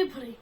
ციფრი.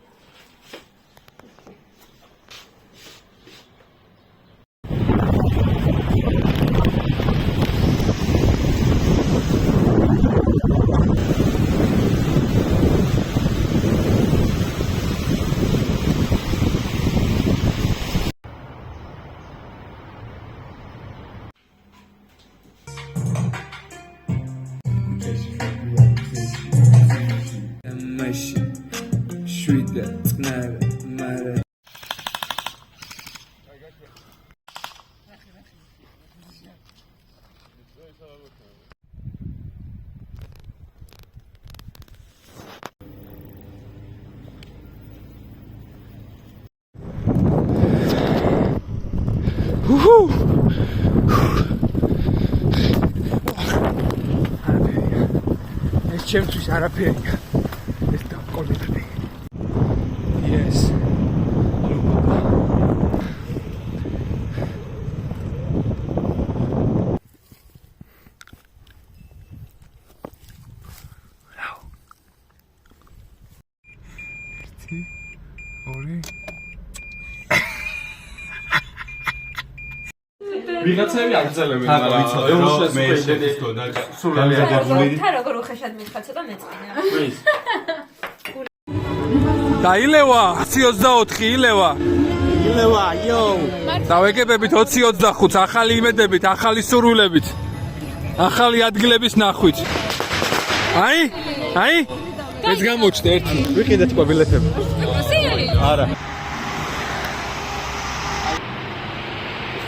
ჩემთვის არაფერია ეს დაყოლებული. Yes. ვიღაცები აგრძელებენ, მაგრამ მე შეგვიძლია სულელი აგებული. თა როგორ უხეშად მითხრა ცოტა მეწყინა. ვის? დაილევა 24 ილევა. ილევა, იო. დავეკებებით 20-25 ახალი იმედებით, ახალი სურვილებით. ახალი ადგილების ნახვით. აი? ეს გამოჩნდა ერთი. ვიყიდეთ თქვა ბილეთები. არა.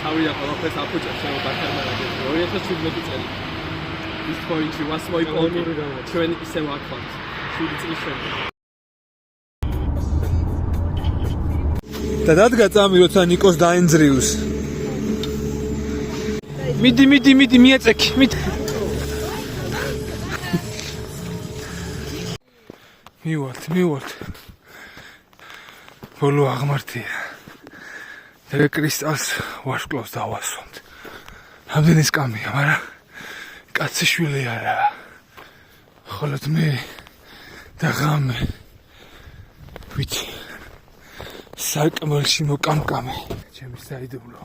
თავია ყველაფერს აფუჭებს ჩემო ბაქერმანაგებს 2017 წელი ის პოინტი was მოიპოვე ჩვენ ისევ აქვთ 7 წლის შემდეგ და დადგა წამი როცა ნიკოს დაენძრიუს მიდი მიეწექი მიდი მივართ ბოლო აღმართია და კრისტალს ვარსკვლავს დავასვამთ. რამდენი სკამია, მაგრამ კაცი შვილი არა. ხოლო მე და ღამე ვიცი სარკმელში მოკამკამე. ჩემი საიდუმლო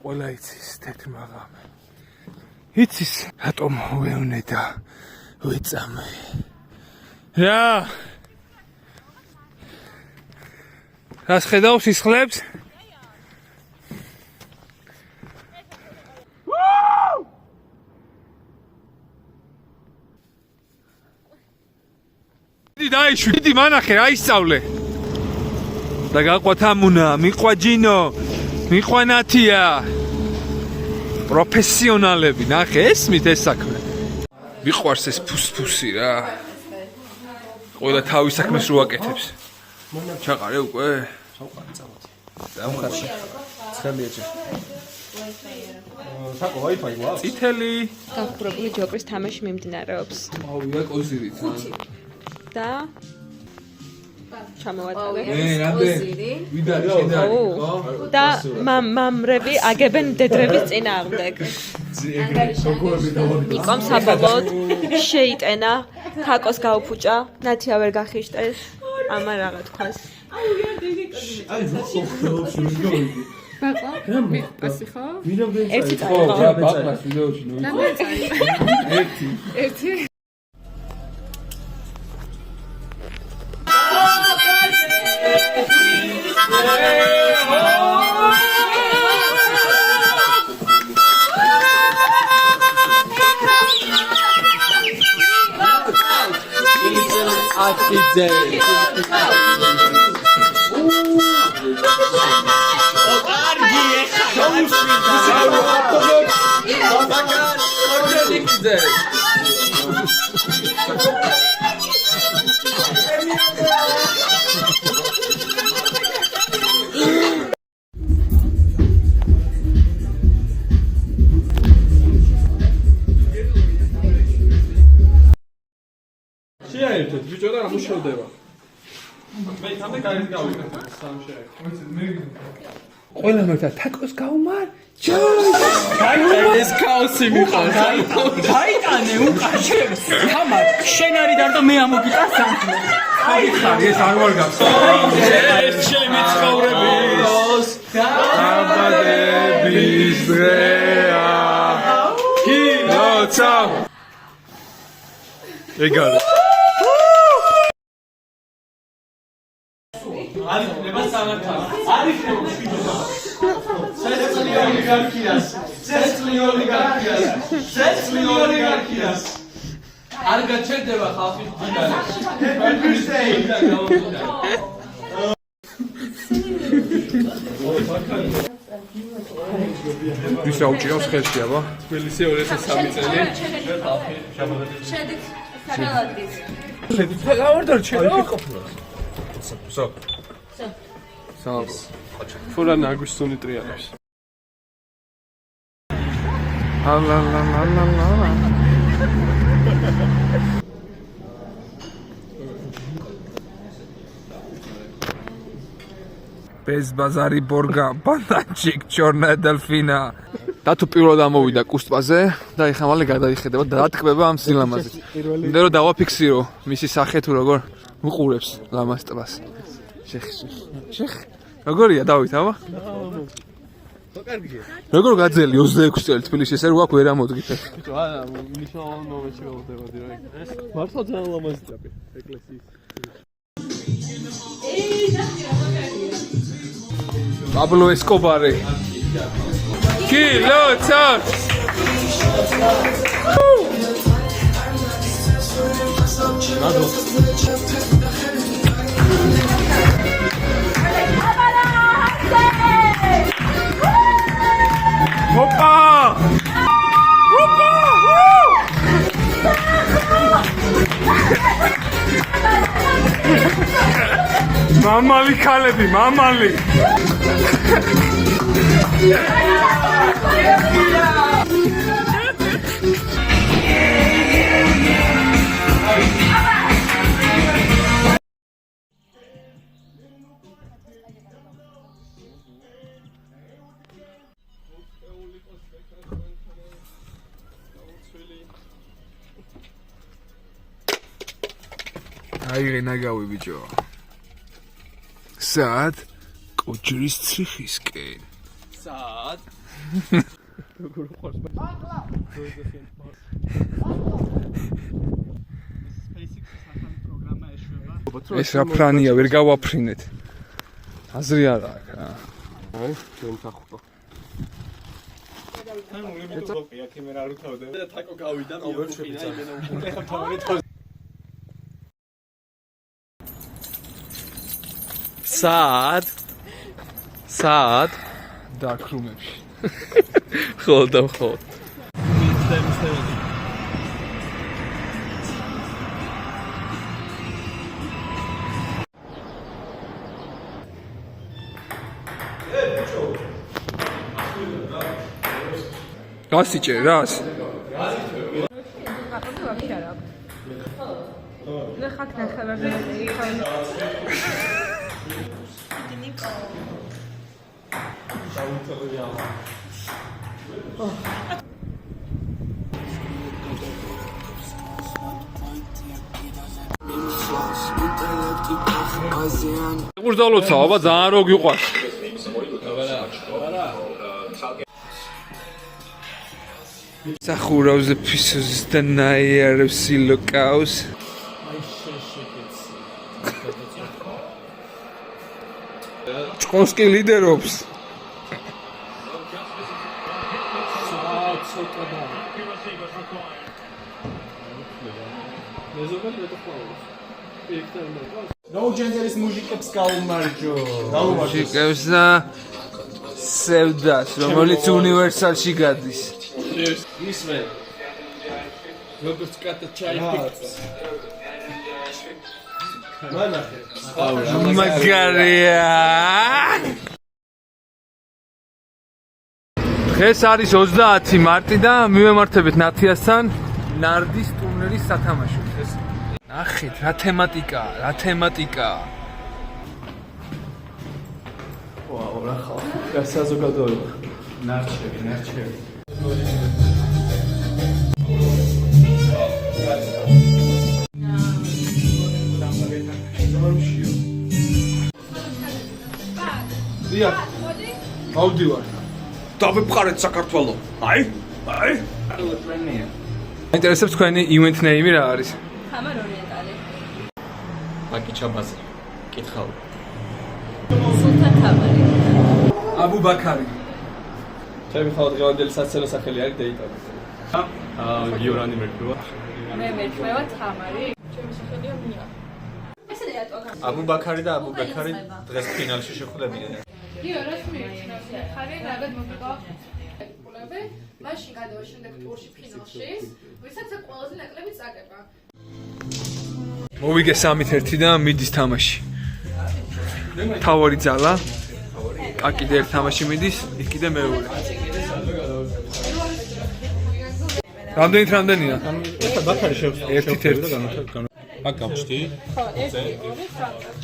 ყველა იცის თეთრმა ღამე. იცის რატომ ვევნე და ვეწამე. რა რას ხედავ სისხლებს? დაიშვი მანახე აისწავლე და გაყვა თამუნა მიყვა ჯინო მიყვა ნათია პროფესიონალები ნახე ესმით ეს საქმე მიყვარს ეს ფუსფუსი რა ყველა თავის საქმეს რო აკეთებს ჩაყარე უკვე ჩავყარე წამოდი დამხარში ცხელია საკო ვაიფაი გვაქვს წითელი დახურებული ჯოკრის თამაში მიმდინარეობს ავია კოზირით და ჩამოვატოვე. ვიდარი შედარი, ხო? და მამრები აგებენ დედრების წინააღმდეგ. ნიკომ საბოლოოდ შეიტენა, თაკოს გაუფუჭა, ნათია ვერ გახიშტეს, ამა რა თქვას. ბაყა, მიყასი ხო? ერთი ხო, რა ბაყას ვიდეოში ნუ. ერთი. შეაერთეთ ბიჭო და ამუშავდება. მე თამე გაიგავი სამ შეაერთეთ. ყველამ ერთად თაკოს გავმარ. ეს ქაოსი მიყავს. გაიტანე უკაშებს. თამარ, შენ არის დარდო მე ამოგიტასან. ეს არ ვარ გახსნა. ეს ჩემი ცხოვრების დაბადების დღეა. კილოცა. ეგარი. არის ნება სანახავს. არის ნება. Cecily oligarchias. არ გაჩერდება ხალხის მდინარე. ის აუჭიავს ხელში, აბა. თბილისი 2003 წელი. შედით საგალადრის. ლავარდარ ჩელა ყოფილა. სავს. ფურა ნაგვისუნი ტრიალებს. Bez bazari borga, bandanchik, chorna delfina. და თუ პირველად ამოვიდა კუსტბაზე და ეხლა მალე გადაიხედება და დათქმება ამ სილამაზით. მინდა რომ დავაფიქსირო მისი სახე თუ როგორ უყურებს ლამას ტბას. შეხ. როგორია დავით, აბა? კარგია. როგორ გაძელი 26 წელი თბილისში ესე რო აქ ვერ ამოდგით. არა, მნიშვნელოვან მომენტში ვავდებოდი რა. ეს მართლა ძალიან ლამაზი ტრაპი ეკლესიის. Pablo Escobar. Kiloța! Opa! Opa! Mamali kalebi, mamali. Აი ნაგავი ბიჭო. სად? კოჯრის ციხისკენ. სად? როგორ ხარ? ეს რა ფრანია, ვერ გავაფრინეთ. აზრი არა აქვს რა. აი, ჩვენ თახო. თაკო გავიდა, მივხვინა, იმენა უკვე ხარ თავი. სად? დაკრუმებში. ხო და ხო. გასიჭე რას? ხაკ ნახევარზე ხავი. ყურდალოცა, აბა ძალიან რო გიყვარს. სახურავზე ფისოს და ნაიარებს ილოკავს. ჭკოს კი ლიდერობს. Row-Genderis მუსიკებს გაუმარჯო. მუსიკებს და სევდას, რომელიც უნივერსალში გადის. ისმენ. როგორც კატა ჩაი პიკს. მანახე. მაგარია. დღეს არის 30 მარტი და მივემართებით ნათიასთან ნარდის ტურნირის სათამაშოდ. ნახეთ, რა თემატიკაა. ვაუ, რა ხალხი. საზოგადოება. ნარჩევი. დიახ. ავდივარ. დავეფხარეთ საქართველო. აი. ინტერესებს თქვენი ივენთ ნეიმი რა არის? ხამარ ორიენტალი. აკი ჩაბაზი. კითხავ. სულთან თამარი. აბუ ბაქარი. ჩემი ხალხი საცელო სახელი არის დეიტონი. გიორანი მერტოა. მე მერტოა თამარი. ჩემი სახელია მია. ესე რატო გასა? აბუ ბაქარი და აბუ ბაქარი დღეს ფინალში შეხვდებიან. გიო რაც მიეჩნევს ხარი რაგად მომიყვა კულები მაშინ გადავა შემდეგ ტურში ფინალში ვისაც ყველაზე ნაკლები წაგება მოვიგე 3-1 და მიდის თამაში. თავარი ძალა. კიდე ერთ თამაში მიდის, იქ კიდე მეორე. რამდენია? ეხლა ბაქარი შევხვდა 1-1 და განაცხადა. აქ გავჩდი. ხო 1-2 3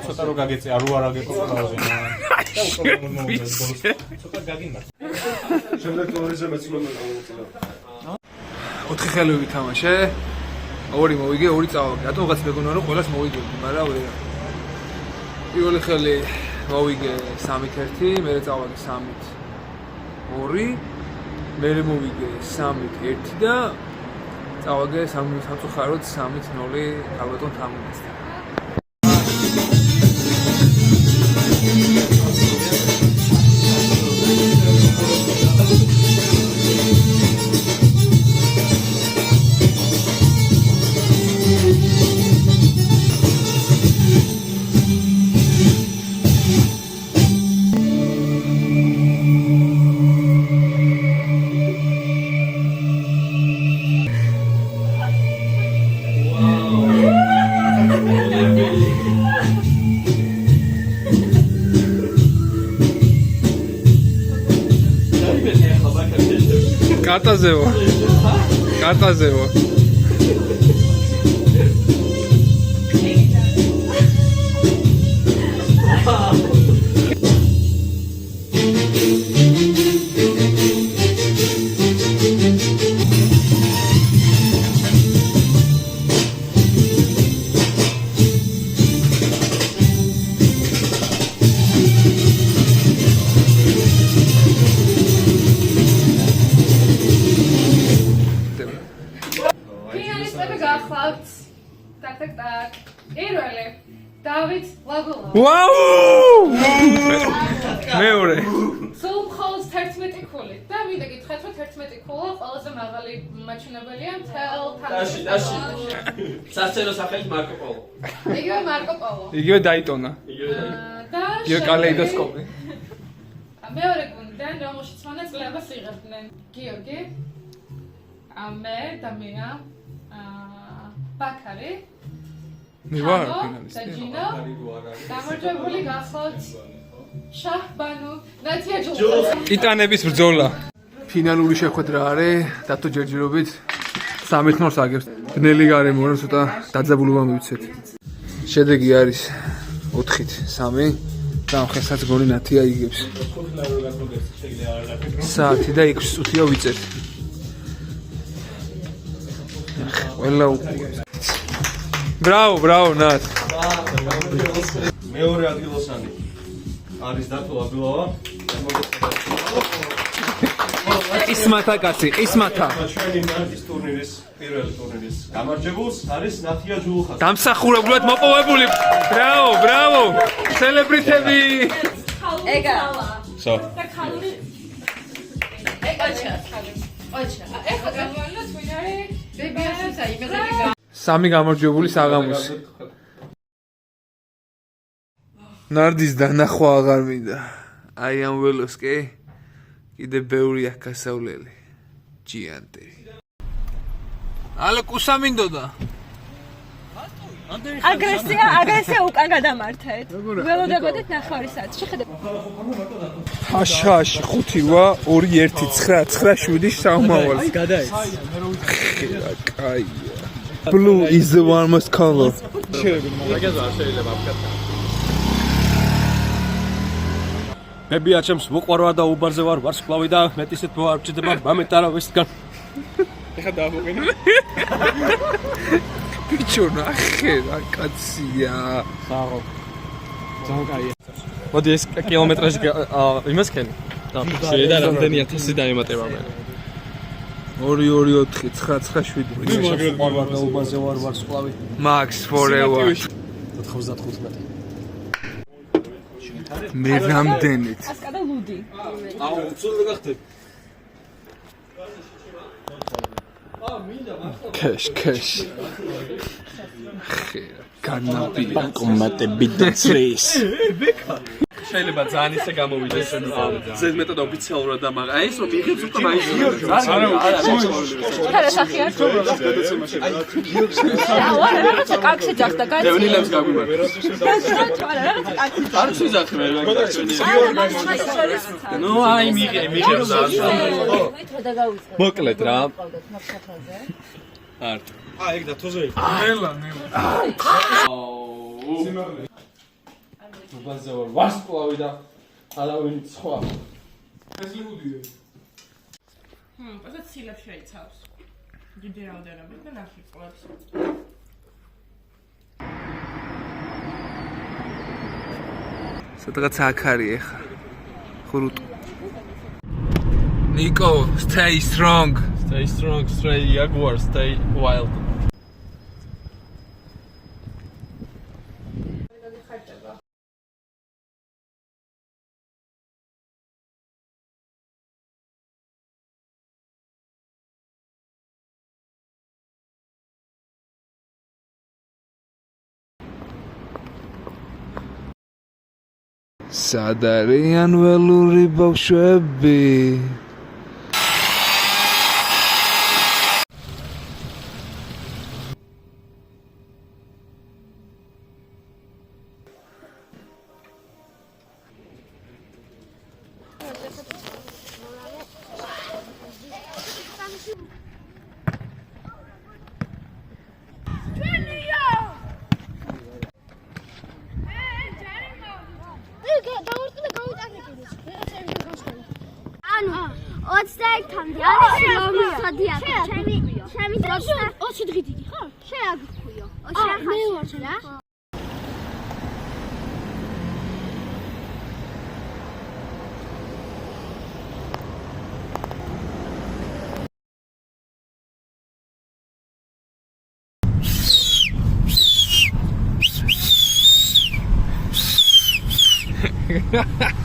ცოტა რო გაგეწე, არ უარაგეკო ყველაზე. და უფრო მომოუწეს ბოლოს. ცოტა გაგიმართ. შემდეგ თორეზე მეცნობა გამოვიწევა. 4 ხელი ვითამაშე. 2 მოვიგე, 2 წავაგე. რატომ რაღაც მეგონა რომ ყველას მოვიგებდი, მაგრამ ვერა. პირველი ხელი მოვიგე 3-1, მერე წავაგე 3-2. მერე მოვიგე 3-1 და წავაგე სამწუხაროდ 3-0 ალბათონ თამაშთან. კარტაზეო. პირველი დავით ლაგულა. ვაუ! მეორე. სულ მხოლოდ 11 ქული და მინდა გითხრათ რომ 11 ქულა ყველაზე მაღალი მაჩვენებელია მთელ დაში. საცელო სახელი მარკო პოლო. იგივე მარკო პოლო. იგივე დაიტონა. და იგივე კალეიდოსკოპი. მეორე გუნდიდან რომელშიც მონაწილეობას იღებდნენ გიორგი, მე და მია, ბაქარი. მე ვარ ფინალისტი. გამარჯვებული გახლავთ შაჰბანუ ნათიაჯულაძე. ტიტანების ბრძოლა. ფინალური შეხვედრა არის დათო ჯერჯერობით 3-0 აგებს. ბნელი გარემო რომ ცოტა დაძაბულობა მივიცეთ. შედეგი არის 4-3 და ხესაც გოლი ნათია იგებს. საათი და 6 წუთია ვიწერ. ყველა უყურებს. Bravo, Nat. მეორე ადგილოსანი არის დათო აბილოვა. ისმათა კაცი, ისმათა. ჩვენი ნარდის ტურნირის პირველი ტურნირის გამარჯვებულს არის ნათია ჯულხა. დამსახურებლად მოპოვებული. Bravo. Celebrity. ეგა. So. ოჩა. ეხლა გამოვანოთ ვინარი ბებიას აიმედები. სამი გამარჯვებული საღამოს. ნარდის დანახვა აღარ მინდა. I am Veloske. კიდე ბევრი აქ გასავლელი. ჯიანტე. ალო კუსა მინდოდა. აგრესია უკან გადამართეთ. ველოდებოდეთ 9 საათს. შეხედეთ. აშაში 5-8 2 1 9 9 7 სამავალი. გადაიც. კაია. Blue is the warmest color. მაგაზე არ შეიძლება ვაფქატა. ბებია ჩემს მოყვარვა და უბარზე ვარ ვარსკვლავი და მეტისეთ მოარ ჭდება მამეტარავისგან. ეხა დააბოყინე. ბიჭო ნახე რა კაცია. საღო. ძალიან კაია. მოდი ეს კილომეტრაჟი იმას ქენი. და შეიძლება რამდენი 1000 დაემატება მე. 2 2 4 9 9 7. მოყვარვა და უბარზე ვარ ვარსკვლავი. Max forever. 95. მე რამდენით? ასკა და ლუდი. აუ, ცუდად გახდე. კეშ. განაპირა. კომატები და წრის. შეიძლება ძალიან ისე გამოვიდეს ზედმეტად ოფიციალურად და მაგრამ აი ეს რომ მიიღებს უკვე მაინც ხარა სახია. არა, რაღაცა კაქსი ჯახდა, კაცი. დევნილებს გაგვიმართ. არა, რაღაცა კაცი. არ ცუძახი მე ნუ აი მიიღებს მოკლედ რა არ ეგ და თოზე. უბანზე ვარ ვარსკვლავი და არავინ სხვა ასე ცილებს შეიცავს. დიდი რაოდენობით და ნახი ყლებს. სადღაც აქ არის ახლა. ხურუტ. Nico, stay strong. stay strong stay jaguar stay wild სად არიან ველური ბავშვები? Otsdektamdi არის ლომისადია. ჩემი 20 დღით იგი ხარ? შეაგქვიო. მე ვარ რა. Ha ha ha.